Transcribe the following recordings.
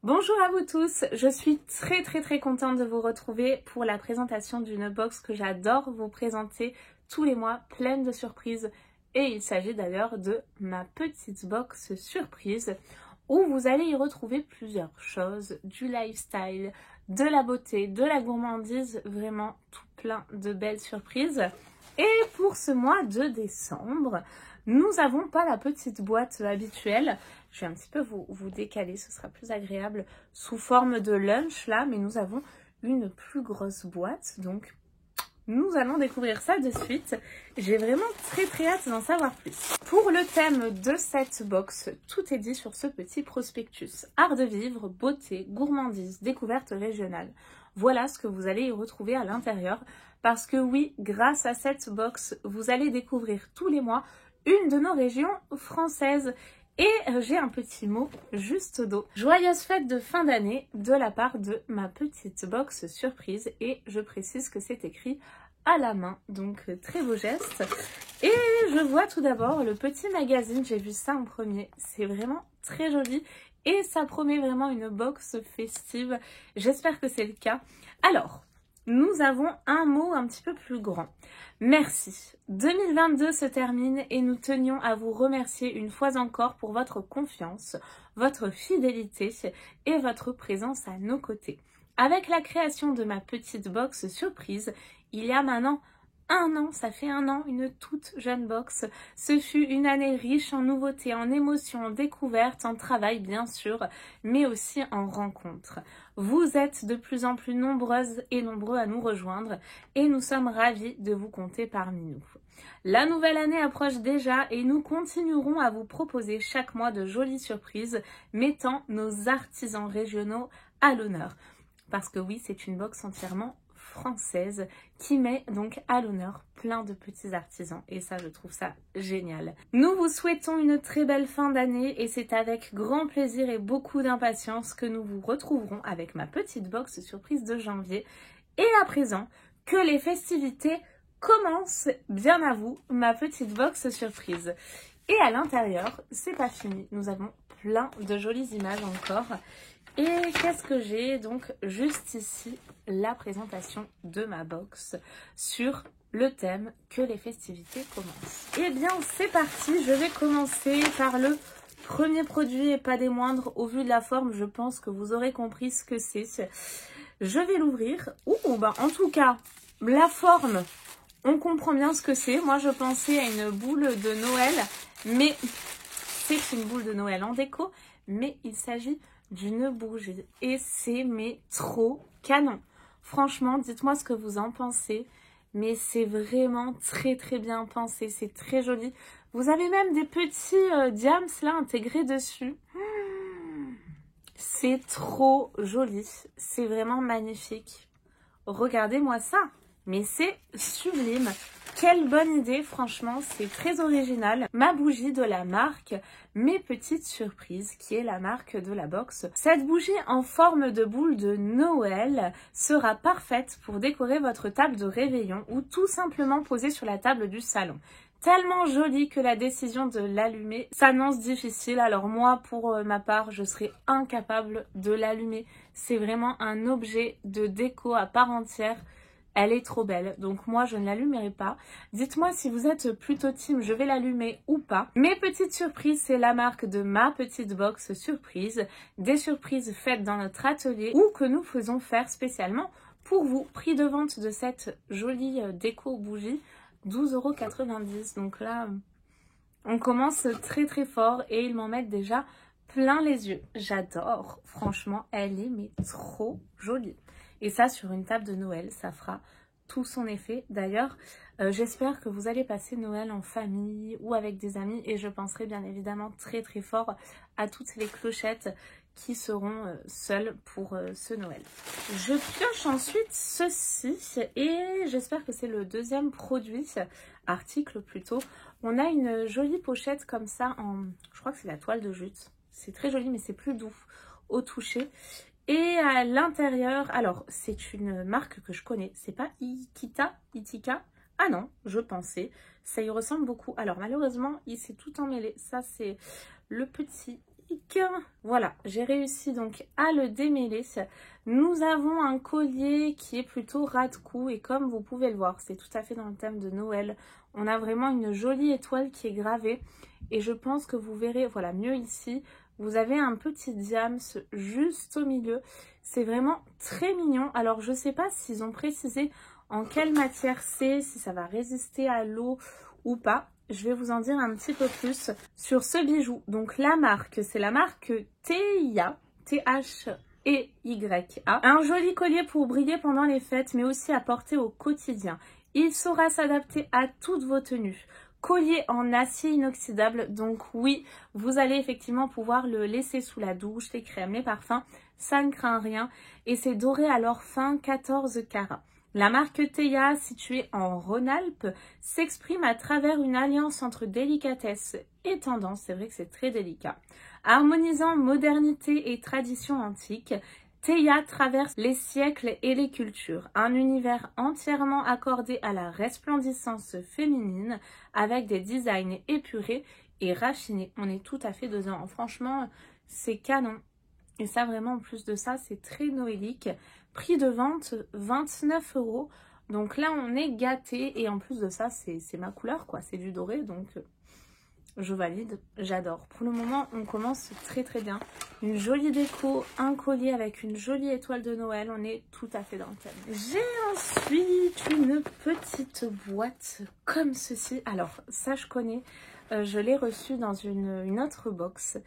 Bonjour à vous tous, je suis très contente de vous retrouver pour la présentation d'une box que j'adore vous présenter tous les mois, pleine de surprises. Et il s'agit d'ailleurs de ma petite box surprise où vous allez y retrouver plusieurs choses, du lifestyle, de la beauté, de la gourmandise, vraiment tout plein de belles surprises. Et pour ce mois de décembre, nous n'avons pas la petite boîte habituelle. Je vais un petit peu vous décaler, ce sera plus agréable, sous forme de lunch là, mais nous avons une plus grosse boîte, donc nous allons découvrir ça de suite. J'ai vraiment très hâte d'en savoir plus. Pour le thème de cette box, tout est dit sur ce petit prospectus. Art de vivre, beauté, gourmandise, découverte régionale. Voilà ce que vous allez y retrouver à l'intérieur. Parce que oui, grâce à cette box, vous allez découvrir tous les mois une de nos régions françaises. Et j'ai un petit mot juste au dos. Joyeuse fête de fin d'année de la part de ma petite box surprise. Et je précise que c'est écrit à la main, donc très beau geste. Et je vois tout d'abord le petit magazine, j'ai vu ça en premier. C'est vraiment très joli et ça promet vraiment une box festive. J'espère que c'est le cas. Alors, nous avons un mot un petit peu plus grand. Merci. 2022 se termine et nous tenions à vous remercier une fois encore pour votre confiance, votre fidélité et votre présence à nos côtés. Avec la création de ma petite box surprise, il y a maintenant un an, ça fait un an, une toute jeune box. Ce fut une année riche en nouveautés, en émotions, en découvertes, en travail bien sûr, mais aussi en rencontres. Vous êtes de plus en plus nombreuses et nombreux à nous rejoindre et nous sommes ravis de vous compter parmi nous. La nouvelle année approche déjà et nous continuerons à vous proposer chaque mois de jolies surprises mettant nos artisans régionaux à l'honneur. Parce que oui, c'est une box entièrement française qui met donc à l'honneur plein de petits artisans et ça je trouve ça génial. Nous vous souhaitons une très belle fin d'année et c'est avec grand plaisir et beaucoup d'impatience que nous vous retrouverons avec ma petite box surprise de janvier. Et à présent que les festivités commencent, bien à vous ma petite box surprise. Et à l'intérieur c'est pas fini, nous avons plein de jolies images encore. Et qu'est-ce que j'ai? Donc juste ici la présentation de ma box sur le thème que les festivités commencent. Et bien c'est parti, je vais commencer par le premier produit et pas des moindres. Au vu de la forme, je pense que vous aurez compris ce que c'est. Je vais l'ouvrir. Ouh, bah en tout cas, la forme, on comprend bien ce que c'est. Moi je pensais à une boule de Noël, mais c'est une boule de Noël en déco, mais il s'agit d'une bougie et c'est mais trop canon. Franchement, dites-moi ce que vous en pensez, mais c'est vraiment très bien pensé, c'est très joli. Vous avez même des petits diams là intégrés dessus. C'est trop joli, c'est vraiment magnifique. Regardez-moi ça, mais c'est sublime. Quelle bonne idée, franchement, c'est très original. Ma bougie de la marque Mes Petites Surprises, qui est la marque de la box. Cette bougie en forme de boule de Noël sera parfaite pour décorer votre table de réveillon ou tout simplement poser sur la table du salon. Tellement jolie que la décision de l'allumer s'annonce difficile. Alors moi, pour ma part, je serais incapable de l'allumer. C'est vraiment un objet de déco à part entière. Elle est trop belle, donc moi je ne l'allumerai pas. Dites-moi si vous êtes plutôt team, je vais l'allumer ou pas. Mes Petites Surprises, c'est la marque de ma petite box surprise. Des surprises faites dans notre atelier ou que nous faisons faire spécialement pour vous. Prix de vente de cette jolie déco bougie, 12,90 €. Donc là, on commence très fort et ils m'en mettent déjà plein les yeux. J'adore, franchement, elle est mais trop jolie. Et ça, sur une table de Noël, ça fera tout son effet. D'ailleurs, j'espère que vous allez passer Noël en famille ou avec des amis. Et je penserai bien évidemment très fort à toutes les clochettes qui seront seules pour ce Noël. Je pioche ensuite ceci et j'espère que c'est le deuxième produit, article plutôt. On a une jolie pochette comme ça en, je crois que c'est la toile de jute. C'est très joli mais c'est plus doux au toucher. Et à l'intérieur, alors c'est une marque que je connais, c'est pas Itika? Ah non, je pensais, ça y ressemble beaucoup. Alors malheureusement, il s'est tout emmêlé. Ça c'est le petit Voilà, j'ai réussi donc à le démêler. Nous avons un collier qui est plutôt ras de cou et comme vous pouvez le voir, c'est tout à fait dans le thème de Noël. On a vraiment une jolie étoile qui est gravée et je pense que vous verrez, voilà, mieux ici. Vous avez un petit diams juste au milieu. C'est vraiment très mignon. Alors, je ne sais pas s'ils ont précisé en quelle matière c'est, si ça va résister à l'eau ou pas. Je vais vous en dire un petit peu plus sur ce bijou. Donc, la marque, c'est la marque Theia, T-H-E-Y-A. Un joli collier pour briller pendant les fêtes, mais aussi à porter au quotidien. Il saura s'adapter à toutes vos tenues. Collier en acier inoxydable, donc oui, vous allez effectivement pouvoir le laisser sous la douche, les crèmes, les parfums, ça ne craint rien. Et c'est doré à l'or fin 14 carats. La marque Theia, située en Rhône-Alpes, s'exprime à travers une alliance entre délicatesse et tendance, c'est vrai que c'est très délicat. Harmonisant modernité et tradition antique, Theia traverse les siècles et les cultures, un univers entièrement accordé à la resplendissance féminine avec des designs épurés et raffinés. On est tout à fait dedans, franchement c'est canon. Et ça vraiment en plus de ça c'est très noélique. Prix de vente 29 €. Donc là on est gâté et en plus de ça c'est ma couleur quoi, c'est du doré donc... Je valide, j'adore. Pour le moment, on commence très très bien. Une jolie déco, un collier avec une jolie étoile de Noël. On est tout à fait dans le thème. J'ai ensuite une petite boîte comme ceci. Alors, ça je connais. Je l'ai reçue dans une autre box.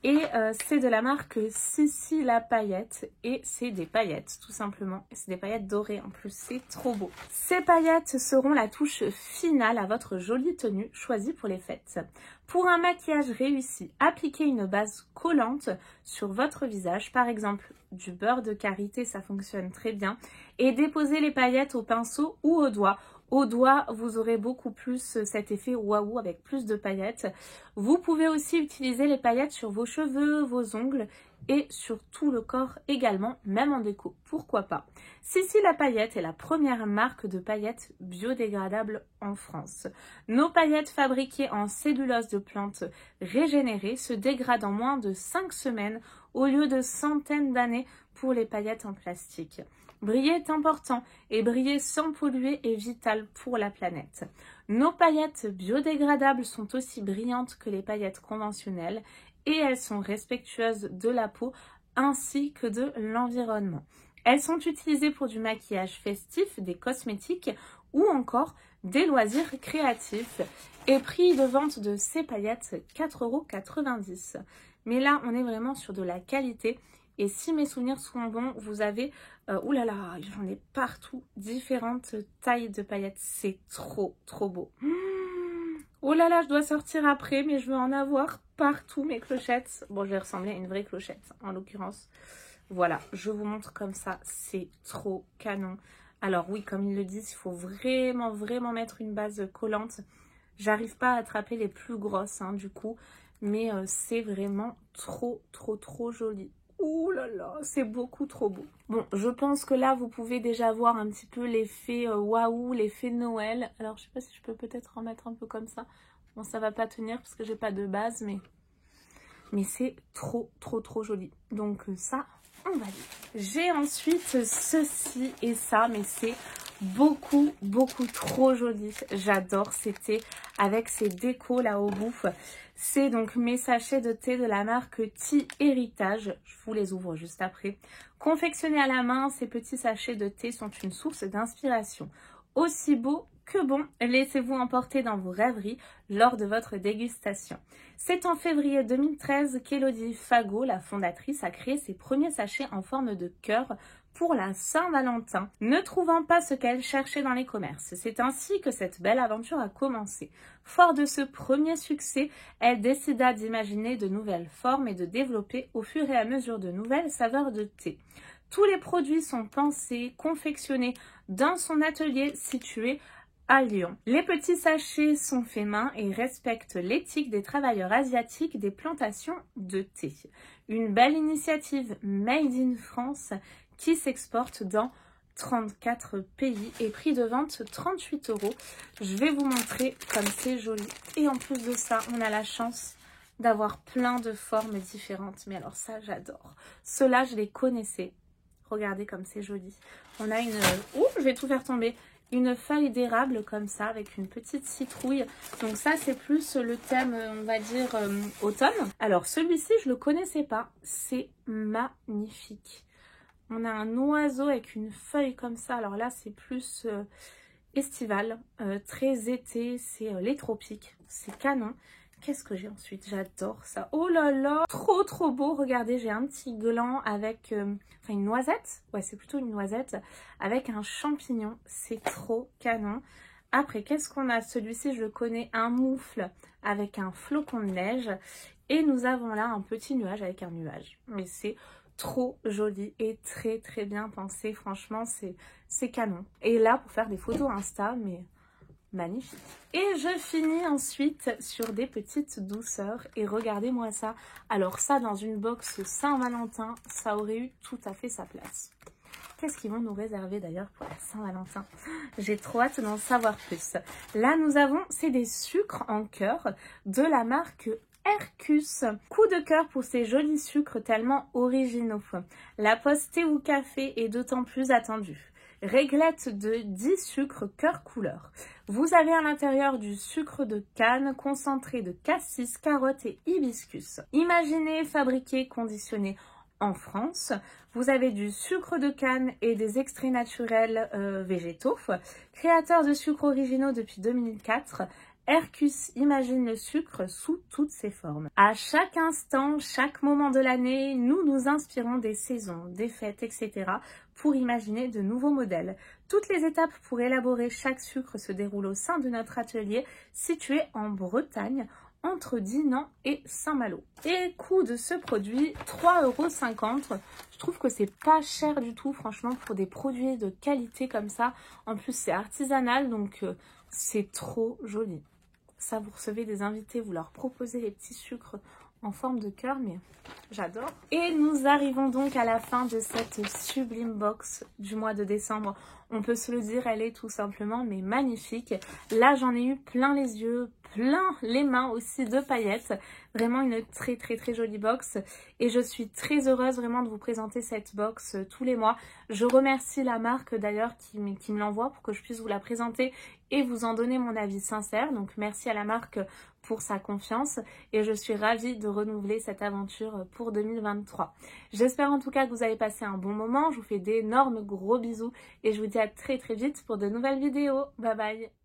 Et c'est de la marque Sissi la paillette. Et c'est des paillettes, tout simplement. C'est des paillettes dorées en plus, c'est trop beau. Ces paillettes seront la touche finale à votre jolie tenue choisie pour les fêtes. Pour un maquillage réussi, appliquez une base collante sur votre visage. Par exemple, du beurre de karité, ça fonctionne très bien. Et déposez les paillettes au pinceau ou au doigt. Au doigt, vous aurez beaucoup plus cet effet waouh avec plus de paillettes. Vous pouvez aussi utiliser les paillettes sur vos cheveux, vos ongles et sur tout le corps également, même en déco. Pourquoi pas? Sissi la paillette est la première marque de paillettes biodégradables en France. Nos paillettes fabriquées en cellulose de plantes régénérées se dégradent en moins de 5 semaines au lieu de centaines d'années pour les paillettes en plastique. Briller est important et briller sans polluer est vital pour la planète. Nos paillettes biodégradables sont aussi brillantes que les paillettes conventionnelles et elles sont respectueuses de la peau ainsi que de l'environnement. Elles sont utilisées pour du maquillage festif, des cosmétiques ou encore des loisirs créatifs. Et prix de vente de ces paillettes, 4,90 €. Mais là, on est vraiment sur de la qualité. Et si mes souvenirs sont bons, vous avez, oulala, j'en ai partout, différentes tailles de paillettes. C'est trop, trop beau. Oh là là, je dois sortir après, mais je veux en avoir partout, mes clochettes. Bon, je vais ressembler à une vraie clochette, en l'occurrence. Voilà, je vous montre comme ça, c'est trop canon. Alors oui, comme ils le disent, il faut vraiment, vraiment mettre une base collante. J'arrive pas à attraper les plus grosses, hein, du coup, mais c'est vraiment trop, trop, trop joli. Ouh là là, c'est beaucoup trop beau. Bon, je pense que là, vous pouvez déjà voir un petit peu l'effet waouh, l'effet Noël. Alors, je sais pas si je peux peut-être en mettre un peu comme ça. Bon, ça va pas tenir parce que j'ai pas de base, mais c'est trop, trop, trop joli. Donc ça, on va dire. J'ai ensuite ceci et ça, mais c'est beaucoup, beaucoup trop joli. J'adore, c'était avec ces décos là au bout. C'est donc mes sachets de thé de la marque Tea Héritage. Je vous les ouvre juste après. Confectionnés à la main, ces petits sachets de thé sont une source d'inspiration. Aussi beau que bon, laissez-vous emporter dans vos rêveries lors de votre dégustation. C'est en février 2013 qu'Élodie Fagot, la fondatrice, a créé ses premiers sachets en forme de cœur pour la Saint-Valentin, ne trouvant pas ce qu'elle cherchait dans les commerces. C'est ainsi que cette belle aventure a commencé. Fort de ce premier succès, elle décida d'imaginer de nouvelles formes et de développer au fur et à mesure de nouvelles saveurs de thé. Tous les produits sont pensés, confectionnés dans son atelier situé à Lyon. Les petits sachets sont faits main et respectent l'éthique des travailleurs asiatiques des plantations de thé. Une belle initiative made in France qui s'exporte dans 34 pays et prix de vente 38 €. Je vais vous montrer comme c'est joli. Et en plus de ça, on a la chance d'avoir plein de formes différentes. Mais alors ça, j'adore. Ceux-là, je les connaissais. Regardez comme c'est joli. On a une... Ouh, je vais tout faire tomber. Une feuille d'érable comme ça, avec une petite citrouille. Donc ça, c'est plus le thème, on va dire, automne. Alors celui-ci, je le connaissais pas. C'est magnifique. On a un oiseau avec une feuille comme ça. Alors là, c'est plus estival, très été. C'est les tropiques. C'est canon. Qu'est-ce que j'ai ensuite? J'adore ça. Oh là là, trop trop beau. Regardez, j'ai un petit gland avec enfin une noisette. Ouais, c'est plutôt une noisette avec un champignon. C'est trop canon. Après, qu'est-ce qu'on a? Celui-ci, je le connais, un moufle avec un flocon de neige. Et nous avons là un petit nuage avec un nuage. Mais c'est trop joli et très très bien pensé. Franchement, c'est canon. Et là, pour faire des photos Insta, mais... magnifique. Et je finis ensuite sur des petites douceurs. Et regardez-moi ça. Alors ça, dans une box Saint-Valentin, ça aurait eu tout à fait sa place. Qu'est-ce qu'ils vont nous réserver d'ailleurs pour la Saint-Valentin? J'ai trop hâte d'en savoir plus. Là, nous avons, c'est des sucres en cœur de la marque Hercus. Coup de cœur pour ces jolis sucres tellement originaux. La pause thé ou café est d'autant plus attendue. Réglette de 10 sucres cœur couleur. Vous avez à l'intérieur du sucre de canne concentré de cassis, carotte et hibiscus. Imaginé, fabriqué, conditionné en France. Vous avez du sucre de canne et des extraits naturels végétaux. Créateur de sucres originaux depuis 2004. Hercus imagine le sucre sous toutes ses formes. À chaque instant, chaque moment de l'année, nous nous inspirons des saisons, des fêtes, etc. pour imaginer de nouveaux modèles. Toutes les étapes pour élaborer chaque sucre se déroulent au sein de notre atelier situé en Bretagne, entre Dinan et Saint-Malo. Et coût de ce produit, 3,50 €. Je trouve que c'est pas cher du tout, franchement, pour des produits de qualité comme ça. En plus, c'est artisanal, donc c'est trop joli. Ça, vous recevez des invités, vous leur proposez les petits sucres en forme de cœur, mais j'adore. Et nous arrivons donc à la fin de cette sublime box du mois de décembre. On peut se le dire, elle est tout simplement mais magnifique. Là, j'en ai eu plein les yeux, plein les mains aussi de paillettes. Vraiment une très très très jolie box. Et je suis très heureuse vraiment de vous présenter cette box tous les mois. Je remercie la marque d'ailleurs qui me l'envoie pour que je puisse vous la présenter et vous en donner mon avis sincère. Donc merci à la marque pour sa confiance et je suis ravie de renouveler cette aventure pour 2023. J'espère en tout cas que vous avez passé un bon moment. Je vous fais d'énormes gros bisous et je vous dis à très très vite pour de nouvelles vidéos. Bye bye!